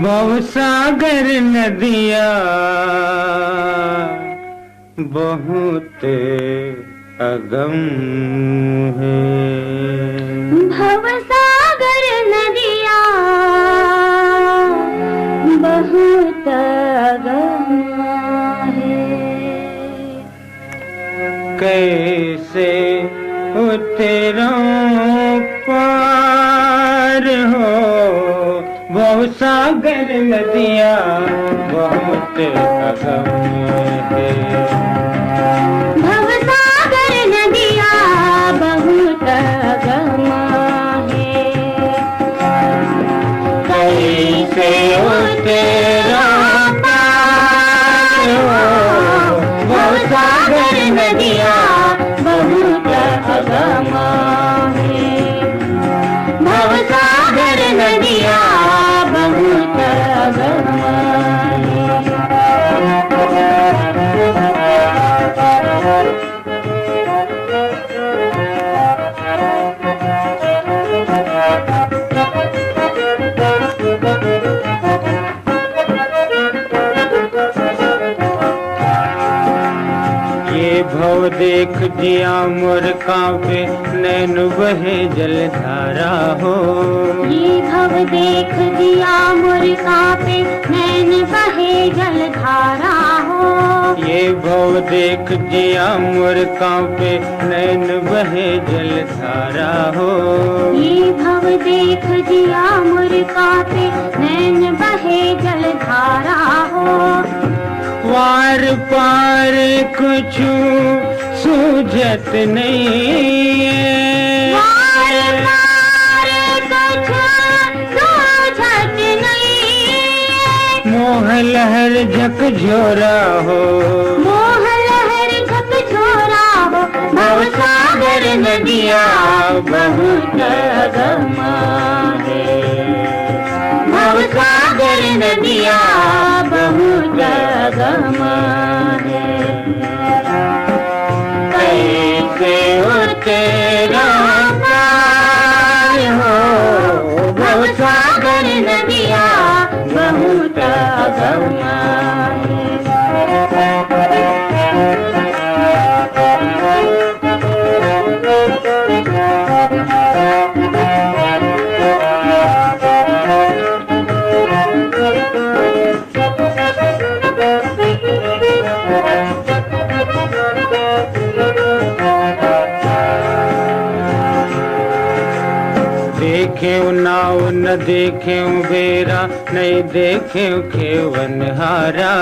भवसागर नदिया बहुत अगम है। भवसागर नदिया बहुत अगम है। कैसे उतरूं पार हो भवसागर नदिया बहुत अगम है। भवसागर नदिया बहुत अगम है। कैसे उतरूं पार हो भवसागर नदिया बहुत अगम है। भवसागर नदिया बहुत अगम भव देख जिया मोर कांपे नैन बहे जलधारा हो। ये भव देख जिया मोर कांपे नैन बहे जलधारा हो। ये भव देख जिया मोर कांपे नैन बहे जलधारा हो। ये भव देख जिया मोर कांपे नैन बहे जलधारा हो। वार पार कुछ सूझत नहीं है। वार पार कुछ सूझत नहीं है। मोह लहर झकझोरा हो। मोह लहर झकझोरा हो। भवसागर नदिया बहुत अगम है। भवसागर नदिया बहुत अगम है। कैसे उतरूं पार हो भवसागर नदिया बहुत अगम है। देखे नाव न देखे बेरा नहीं देखे खेवन हारा।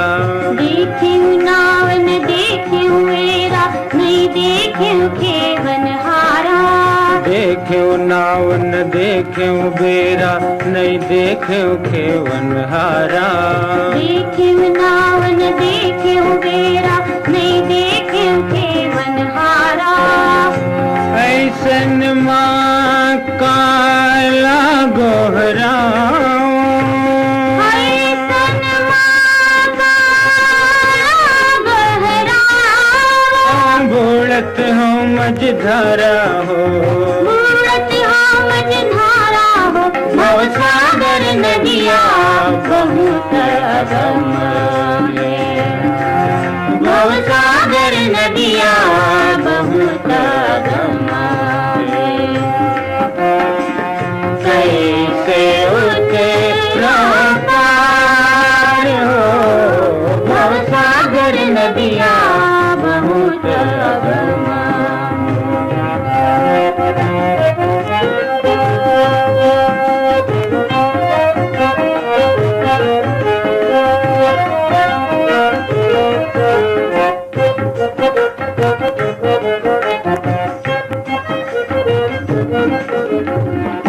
देखे नाव न देखे बेरा नहीं देखे खेवन हारा। देखे नाव न देखे बेरा नहीं देखे खेवन हारा। देखे नाव न देखे बेरा नहीं देखे खेवन हारा। ऐसन माँ काला गोहराऊं। ऐसन माँ काला गोहराऊं। बूढ़त हो मझधारा हो। बूढ़त हो मझधारा हो। भवसागर नदिया बहुत अगम है। भवसागर नदिया बहुत अगम है। कैसे उतरूं पार हो भवसागर नदिया बहुत अगम है।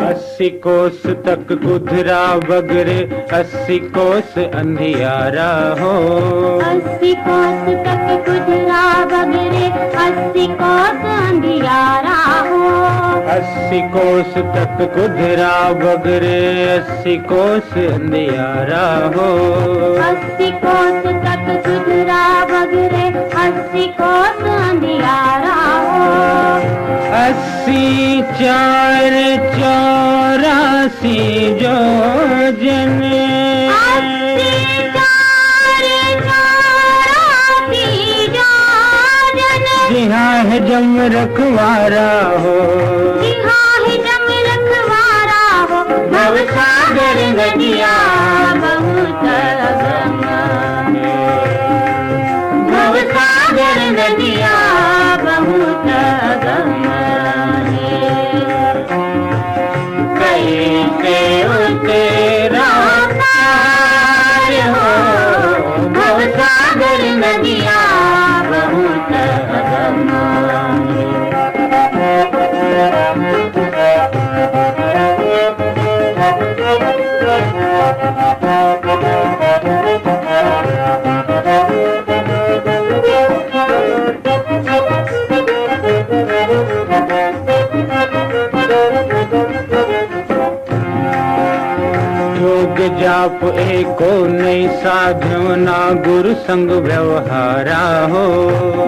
अस्सी कोस तक गुधरा बगरे 80 कोस अंधियारा हो। 80 कोस तक गुजरा बगरे 80 कोस अंधियारा हो। 80 कोस तक गुधरा बगरे 80 कोस अंधियारा हो। 80 कोस तक गुजरा बगरे 80 कोस अंधियारा हो। 80 4 84 जो जन यहाँ है जम रखवारा हो, यहाँ है जम रखवारा हो। भव सागर नदिया बहुत अगम है, भव सागर नदिया बहुत अगम है। कैसे उतरा पार हो, भव सागर नदिया बहुत अगम है। योग जाप एको नहीं साध्यो ना गुरु संग व्यवहारा हो,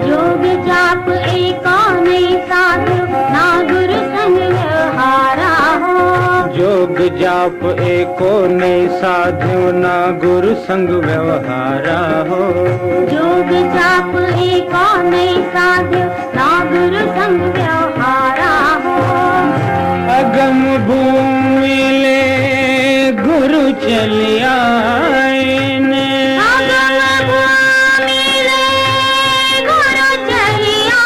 योग जाप एको नहीं साधु ना गुरु संग व्यवहारा हो। योग जाप एको नहीं साध्यो ना गुरु संग व्यवहारा हो, योग जाप एको नहीं साधु ना गुरु संग व्यवहारा हो। अगम भूमि ले गुरु चलिया अगम भूमि ले गुरु चलिया।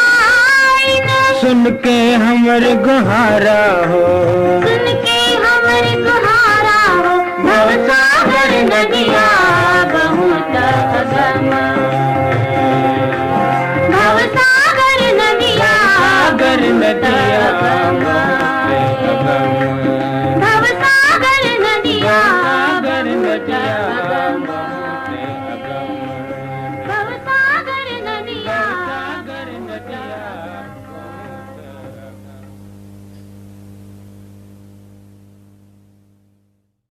सुन के हमर गुहारा हो,